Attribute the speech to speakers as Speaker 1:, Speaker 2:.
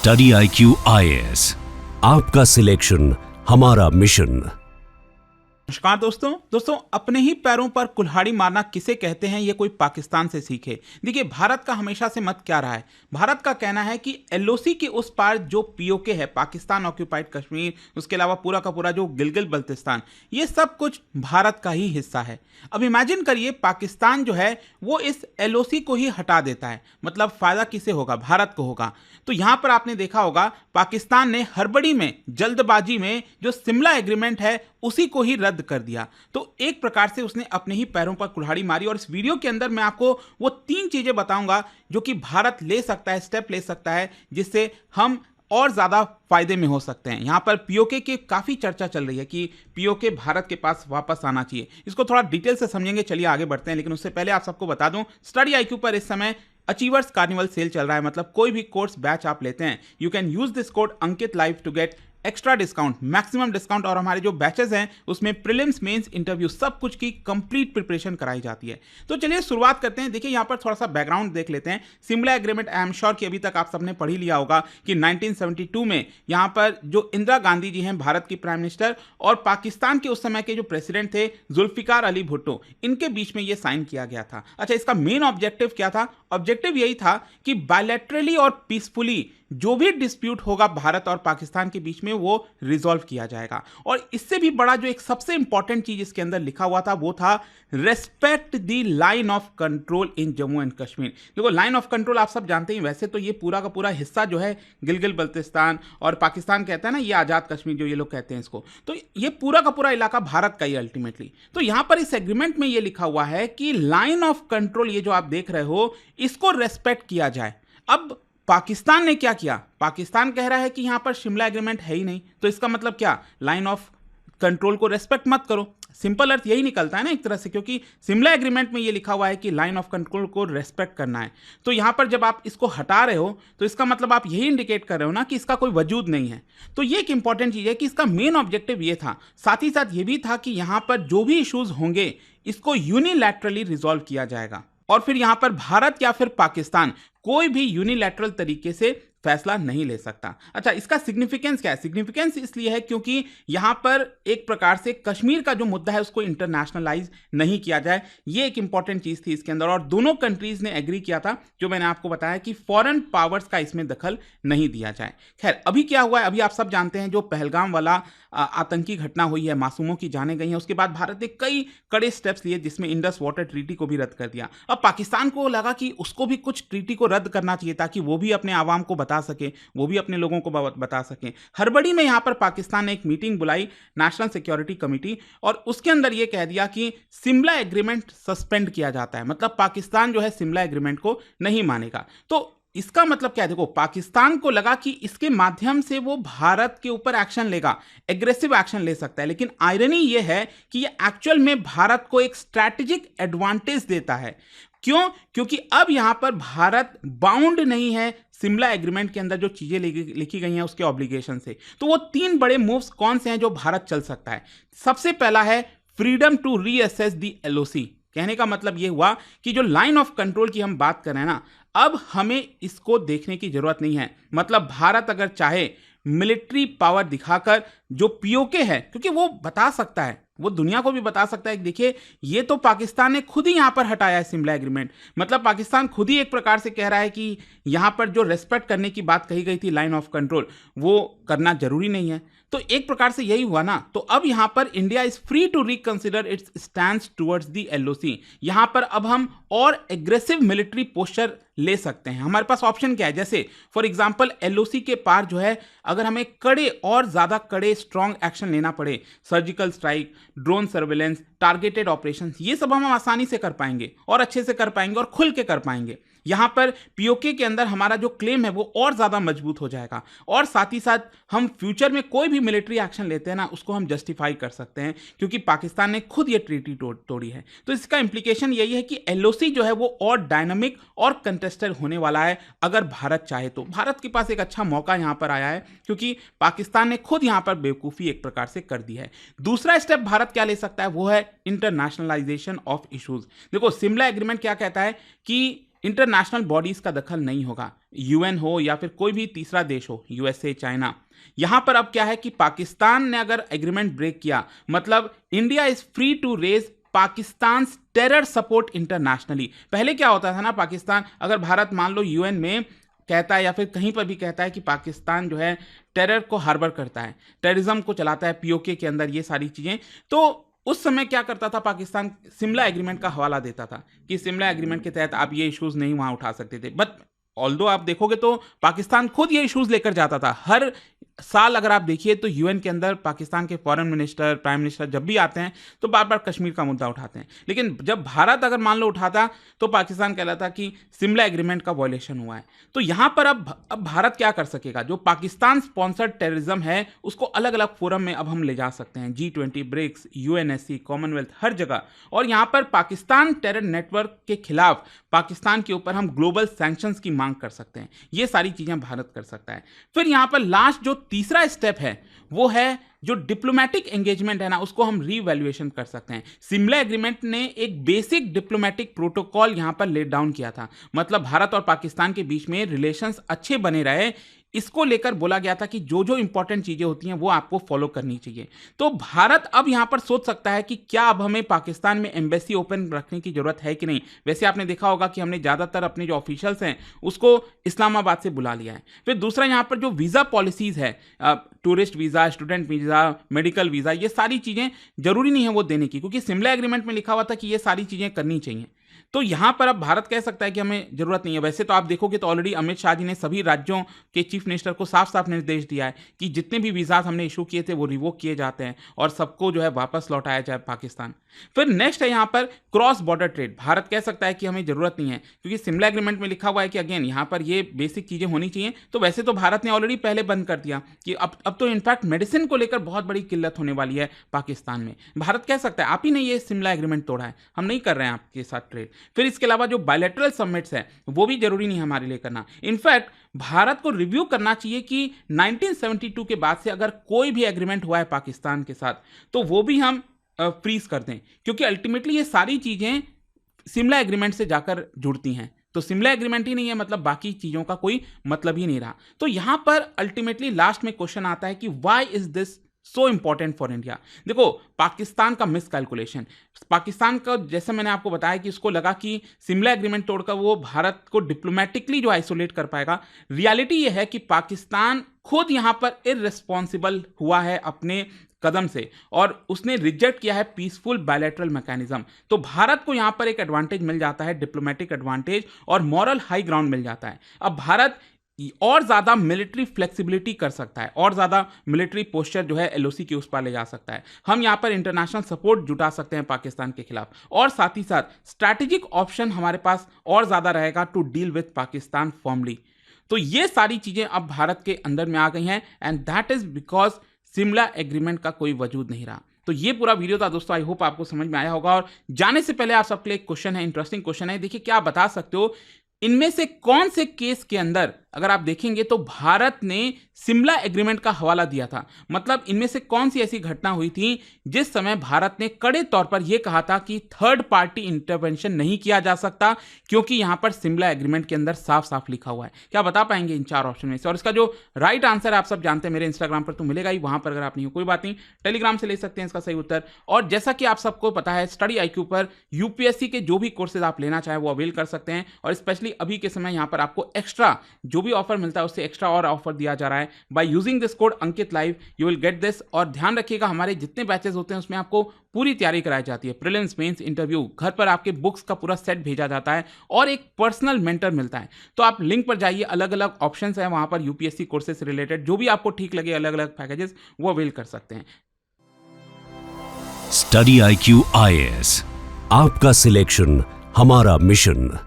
Speaker 1: Study IQ IAS, आपका selection हमारा mission.
Speaker 2: नमस्कार दोस्तों अपने ही पैरों पर कुल्हाड़ी मारना किसे कहते हैं, ये कोई पाकिस्तान से सीखे। देखिए, भारत का हमेशा से मत क्या रहा है। भारत का कहना है कि LOC के उस पार जो POK है, पाकिस्तान ऑक्यूपाइड कश्मीर, उसके अलावा पूरा का पूरा जो गिलगित बल्तिस्तान, ये सब कुछ भारत का ही हिस्सा है। अब इमेजिन करिए, पाकिस्तान जो है वो इस LOC को ही हटा देता है, मतलब फायदा किसे होगा? भारत को होगा। तो यहां पर आपने देखा होगा, पाकिस्तान ने हड़बड़ी में, जल्दबाजी में जो शिमला एग्रीमेंट है उसी को ही रद्द कर दिया। तो एक प्रकार से उसने अपने ही पैरों पर कुल्हाड़ी मारी। और इस वीडियो के अंदर मैं आपको वो 3 चीजें बताऊंगा जो कि भारत ले सकता है, स्टेप ले सकता है, जिससे हम और ज्यादा फायदे में हो सकते हैं। यहां पर POK की काफी चर्चा चल रही है कि POK भारत के पास वापस आना चाहिए। इसको थोड़ा डिटेल से समझेंगे, चलिए आगे बढ़ते हैं। लेकिन उससे पहले आप सबको बता दूं, स्टडी IQ पर इस समय अचीवर्स कार्निवल सेल चल रहा है। मतलब कोई भी कोर्स बैच आप लेते हैं, you can use this code Ankit live to get extra discount, maximum discount. और हमारे जो बैचेस हैं उसमें प्रीलिम्स, मेंस, इंटरव्यू सब कुछ की कंप्लीट प्रिपरेशन कराई जाती है। तो चलिए शुरुआत करते हैं। देखिए, यहाँ पर थोड़ा सा बैकग्राउंड देख लेते हैं। Shimla agreement, I am sure कि अभी तक आप सबने पढ़ ही लिया होगा कि 1972 में यहाँ पर जो इंदिरा गांधी जी हैं, भारत की प्राइम मिनिस्टर, और पाकिस्तान के उस समय के जो प्रेसिडेंट थे जुल्फिकार अली भुट्टो, इनके बीच में ये साइन किया गया था। अच्छा, इसका मेन ऑब्जेक्टिव क्या था? ऑब्जेक्टिव यही था कि बायलैटरली और पीसफुली जो भी डिस्प्यूट होगा भारत और पाकिस्तान के बीच में, वो रिजॉल्व किया जाएगा। और इससे भी बड़ा जो एक सबसे इंपॉर्टेंट चीज इसके अंदर लिखा हुआ था, वो था respect the line of control in Jammu and Kashmir. देखो, लाइन ऑफ कंट्रोल आप सब जानते हैं। वैसे तो ये पूरा का पूरा हिस्सा जो है गिलगित बल्तिस्तान, और पाकिस्तान कहता है ना ये आजाद कश्मीर, जो ये लोग कहते हैं इसको, तो ये पूरा का पूरा इलाका भारत का ही अल्टीमेटली। तो यहां पर इस एग्रीमेंट में ये लिखा हुआ है कि लाइन ऑफ कंट्रोल, ये जो आप देख रहे हो, इसको रेस्पेक्ट किया जाए। अब पाकिस्तान ने क्या किया? पाकिस्तान कह रहा है कि यहां पर शिमला एग्रीमेंट है ही नहीं, तो इसका मतलब क्या? लाइन ऑफ कंट्रोल को रेस्पेक्ट मत करो। सिंपल अर्थ यही निकलता है ना एक तरह से, क्योंकि शिमला एग्रीमेंट में ये लिखा हुआ है कि लाइन ऑफ कंट्रोल को रेस्पेक्ट करना है। तो यहां पर जब आप इसको हटा रहे हो, तो इसका मतलब आप यही इंडिकेट कर रहे हो ना कि इसका कोई वजूद नहीं है। तो ये एक इंपॉर्टेंट चीज है कि इसका मेन ऑब्जेक्टिव ये था। साथ ही साथ ये भी था कि यहां पर जो भी इश्यूज होंगे, इसको यूनिलैटरली रिजॉल्व किया जाएगा। और फिर यहां पर भारत या फिर पाकिस्तान कोई भी यूनिलैटरल तरीके से फैसला नहीं ले सकता। अच्छा, इसका सिग्निफिकेंस क्या है? सिग्निफिकेंस इसलिए है क्योंकि यहां पर एक प्रकार से कश्मीर का जो मुद्दा है उसको इंटरनेशनलाइज नहीं किया जाए। ये एक इंपॉर्टेंट चीज थी इसके अंदर। और दोनों कंट्रीज ने एग्री किया था, जो मैंने आपको बताया, कि फॉरेन पावर्स का इसमें दखल नहीं दिया जाए। खैर, अभी क्या हुआ है? अभी आप सब जानते हैं, जो पहलगाम वाला आतंकी घटना हुई है, मासूमों की जानें गई हैं, उसके बाद भारत ने कई कड़े स्टेप्स लिए, जिसमें इंडस वाटर ट्रीटी को भी रद्द कर दिया। अब पाकिस्तान को लगा कि उसको भी कुछ ट्रीटी को रद्द करना चाहिए, ताकि वो भी अपने आवाम को बता सके, वो भी अपने लोगों को बता सके। हड़बड़ी में यहां पर पाकिस्तान ने एक मीटिंग बुलाई, नेशनल सिक्योरिटी कमेटी, और उसके अंदर यह कह दिया कि शिमला एग्रीमेंट सस्पेंड किया जाता है। मतलब पाकिस्तान जो है शिमला एग्रीमेंट को नहीं मानेगा। तो इसका मतलब क्या है? देखो, पाकिस्तान को लगा कि इसके माध्यम से वो भारत के ऊपर एक्शन लेगा, एग्रेसिव एक्शन ले सकता है। लेकिन आयरनी ये है कि ये एक्चुअल में भारत को एक स्ट्रैटेजिक एडवांटेज देता है। क्यों? क्योंकि अब यहां पर भारत बाउंड नहीं है शिमला एग्रीमेंट के अंदर जो चीजें लिखी गई हैं उसके ऑब्लिगेशन से। तो वो 3 बड़े मूव्स कौन से हैं जो भारत चल सकता है? सबसे पहला है freedom to reassess the LOC। कहने का मतलब ये हुआ कि जो लाइन ऑफ कंट्रोल की हम बात कर रहे हैं ना, अब हमें इसको देखने की जरूरत नहीं है। मतलब भारत अगर चाहे मिलिट्री पावर दिखाकर जो POK है, क्योंकि वो बता सकता है, वो दुनिया को भी बता सकता है कि देखिए, ये तो पाकिस्तान ने खुद ही यहां पर हटाया है शिमला एग्रीमेंट। मतलब पाकिस्तान खुद ही एक प्रकार से कह रहा है कि यहां पर जो रेस्पेक्ट करने की बात कही गई थी, लाइन ऑफ कंट्रोल, वो करना जरूरी नहीं है। तो एक प्रकार से यही हुआ ना। तो अब यहां पर India is free to reconsider its stand towards the LOC। यहां पर अब हम और एग्रेसिव मिलिट्री पोस्चर ले सकते हैं। हमारे पास ऑप्शन क्या है? जैसे फॉर एग्जांपल LOC के पार जो है, अगर हमें कड़े और ज्यादा कड़े स्ट्रॉन्ग एक्शन लेना पड़े, surgical strike, drone surveillance, targeted operations, ये सब हम आसानी से कर पाएंगे और अच्छे से कर पाएंगे और खुल के कर पाएंगे। यहां पर POK के अंदर हमारा जो क्लेम है वो और ज्यादा मजबूत हो जाएगा। और साथ ही साथ हम फ्यूचर में कोई भी मिलिट्री एक्शन लेते हैं ना, उसको हम जस्टिफाई कर सकते हैं, क्योंकि पाकिस्तान ने खुद ये ट्रीटी तोड़ी है। तो इसका इंप्लीकेशन यही है कि LOC जो है वो और डायनामिक और कंटेस्टेड होने वाला है, अगर भारत चाहे तो। भारत के पास एक अच्छा मौका यहां पर आया है, क्योंकि पाकिस्तान ने खुद यहां पर बेवकूफी एक प्रकार से कर दी है। दूसरा स्टेप भारत क्या ले सकता है? वो है इंटरनेशनलाइजेशन ऑफ इश्यूज। देखो, शिमला एग्रीमेंट क्या कहता है कि इंटरनेशनल बॉडीज का दखल नहीं होगा, यूएन हो या फिर कोई भी तीसरा देश हो, यूएसए, चाइना। यहां पर अब क्या है कि पाकिस्तान ने अगर एग्रीमेंट ब्रेक किया, मतलब India is free to raise Pakistan terror support internationally. पहले क्या होता था ना, पाकिस्तान अगर भारत मान लो यूएन में कहता है या फिर कहीं पर भी कहता है कि पाकिस्तान जो है टेरर को हार्बर करता है, टेररिज्म को चलाता है, पीओके के अंदर ये सारी चीजें, तो उस समय क्या करता था पाकिस्तान, शिमला एग्रीमेंट का हवाला देता था कि शिमला एग्रीमेंट के तहत आप ये इश्यूज नहीं वहां उठा सकते थे। बट ऑल्दो आप देखोगे तो पाकिस्तान खुद ये इश्यूज लेकर जाता था। हर साल अगर आप देखिए तो यूएन के अंदर पाकिस्तान के फॉरेन मिनिस्टर, प्राइम मिनिस्टर जब भी आते हैं तो बार बार कश्मीर का मुद्दा उठाते हैं। लेकिन जब भारत अगर मान लो उठाता तो पाकिस्तान कहलाता कि शिमला एग्रीमेंट का वायलेशन हुआ है। तो यहां पर अब भारत क्या कर सकेगा, जो पाकिस्तान स्पॉन्सर्ड टेररिज्म है उसको अलग अलग फोरम में अब हम ले जा सकते हैं, G20, ब्रिक्स, यूएनएससी, कॉमनवेल्थ, हर जगह। और यहां पर पाकिस्तान टेरर नेटवर्क के खिलाफ पाकिस्तान के ऊपर हम ग्लोबल सैंक्शंस की मांग कर सकते हैं। ये सारी चीजें भारत कर सकता है। फिर यहां पर लास्ट जो तीसरा स्टेप है वो है जो डिप्लोमेटिक एंगेजमेंट है ना, उसको हम रीवैल्यूएशन कर सकते हैं। शिमला एग्रीमेंट ने एक बेसिक डिप्लोमेटिक प्रोटोकॉल यहां पर लेट डाउन किया था, मतलब भारत और पाकिस्तान के बीच में रिलेशंस अच्छे बने रहे, इसको लेकर बोला गया था कि जो जो इंपॉर्टेंट चीजें होती हैं वो आपको फॉलो करनी चाहिए। तो भारत अब यहां पर सोच सकता है कि क्या अब हमें पाकिस्तान में एम्बेसी ओपन रखने की जरूरत है कि नहीं। वैसे आपने देखा होगा कि हमने ज्यादातर अपने जो ऑफिशियल्स हैं उसको इस्लामाबाद से बुला लिया है। फिर दूसरा यहां पर जो वीजा पॉलिसीज है, tourist visa, student visa, medical visa, ये सारी चीजें जरूरी नहीं है वो देने की, क्योंकि शिमला एग्रीमेंट में लिखा हुआ था कि ये सारी चीजें करनी चाहिए। तो यहां पर अब भारत कह सकता है कि हमें जरूरत नहीं है। वैसे तो आप देखोगे तो ऑलरेडी अमित शाह जी ने सभी राज्यों के चीफ मिनिस्टर को साफ साफ निर्देश दिया है कि जितने भी वीजाज हमने इशू किए थे वो रिवोक किए जाते हैं और सबको जो है वापस लौटाया जाए पाकिस्तान। फिर नेक्स्ट है यहां पर क्रॉस बॉर्डर ट्रेड। भारत कह सकता है कि हमें जरूरत नहीं है, क्योंकि शिमला एग्रीमेंट में लिखा हुआ है कि अगेन यहां पर ये बेसिक चीजें होनी चाहिए। तो वैसे तो भारत ने ऑलरेडी पहले बंद कर दिया कि अब तो इनफैक्ट मेडिसिन को लेकर बहुत बड़ी किल्लत होने वाली है पाकिस्तान में। भारत कह सकता है आप ही ने ये शिमला एग्रीमेंट तोड़ा है, हम नहीं कर रहे हैं आपके साथ ट्रेड। फिर इसके अलावा जो बायलैटरल समिट्स है वो भी जरूरी नहीं है हमारे लिए करना। इनफैक्ट भारत को रिव्यू करना चाहिए कि 1972 के बाद से अगर कोई भी एग्रीमेंट हुआ है पाकिस्तान के साथ तो वो भी हम फ्रीज कर दें, क्योंकि अल्टीमेटली ये सारी चीजें शिमला एग्रीमेंट से जाकर जुड़ती हैं। तो शिमला एग्रीमेंट ही नहीं है मतलब बाकी चीजों का कोई मतलब ही नहीं रहा। तो यहां पर अल्टीमेटली लास्ट में क्वेश्चन आता है कि why is this so important for India. देखो पाकिस्तान का मिस कैलकुलेशन, पाकिस्तान का जैसे मैंने आपको बताया कि उसको लगा कि शिमला एग्रीमेंट तोड़कर वो भारत को डिप्लोमेटिकली जो आइसोलेट कर पाएगा। रियलिटी ये है कि पाकिस्तान खुद यहां पर इररिस्पॉन्सिबल हुआ है अपने कदम से और उसने रिजेक्ट किया है पीसफुल बायलैटरल मैकेनिज्म। तो भारत को यहां पर एक एडवांटेज मिल जाता है, डिप्लोमेटिक एडवांटेज और मॉरल हाई ग्राउंड मिल जाता है। अब भारत और ज्यादा मिलिट्री फ्लेक्सिबिलिटी कर सकता है और ज्यादा मिलिट्री पोस्चर जो है एलओसी की उस पर ले जा सकता है। हम यहां पर इंटरनेशनल सपोर्ट जुटा सकते हैं पाकिस्तान के खिलाफ और साथ ही साथ स्ट्रैटेजिक ऑप्शन हमारे पास और ज्यादा रहेगा to deal with Pakistan formally. तो ये सारी चीजें अब भारत के अंदर में आ गई हैं and that is because Shimla agreement का कोई वजूद नहीं रहा। तो ये पूरा वीडियो था दोस्तों, आई होप आपको समझ में आया होगा। और जाने से पहले आप सबके लिए एक क्वेश्चन है, इंटरेस्टिंग क्वेश्चन है। देखिए क्या आप बता सकते हो इनमें से कौन से केस के अंदर अगर आप देखेंगे तो भारत ने शिमला एग्रीमेंट का हवाला दिया था, मतलब इनमें से कौन सी ऐसी घटना हुई थी जिस समय भारत ने कड़े तौर पर यह कहा था कि थर्ड पार्टी इंटरवेंशन नहीं किया जा सकता, क्योंकि यहां पर शिमला एग्रीमेंट के अंदर साफ साफ लिखा हुआ है। क्या बता पाएंगे इन चार ऑप्शन में से? और इसका जो राइट आंसर आप सब जानते हैं मेरे इंस्टाग्राम पर तो मिलेगा ही, वहां पर अगर आप नहीं हो कोई बात नहीं, टेलीग्राम से ले सकते हैं इसका सही उत्तर। और जैसा कि आप सबको पता है स्टडी IQ पर यूपीएससी के जो भी कोर्सेज आप लेना चाहें वो अवेल कर सकते हैं। और स्पेशली अभी के समय यहां पर आपको एक्स्ट्रा जो भी ऑफर मिलता है उससे एक्स्ट्रा और ऑफर दिया जा रहा है। By using this code Ankit live you will get this. और ध्यान रखिएगा हमारे जितने बैचेस होते हैं उसमें आपको पूरी तैयारी कराई जाती है, प्रीलिम्स, मेंस, इंटरव्यू, घर पर आपके बुक्स का पूरा सेट भेजा जाता है और एक पर्सनल मेंटर मिलता है। तो आप लिंक पर जाइए, अलग अलग ऑप्शंस हैं वहां पर यूपीएससी कोर्सेज से रिलेटेड, जो भी आपको ठीक लगे अलग अलग पैकेजेस वो अवेल कर सकते हैं।
Speaker 1: स्टडी IQ IAS, आपका सिलेक्शन हमारा मिशन।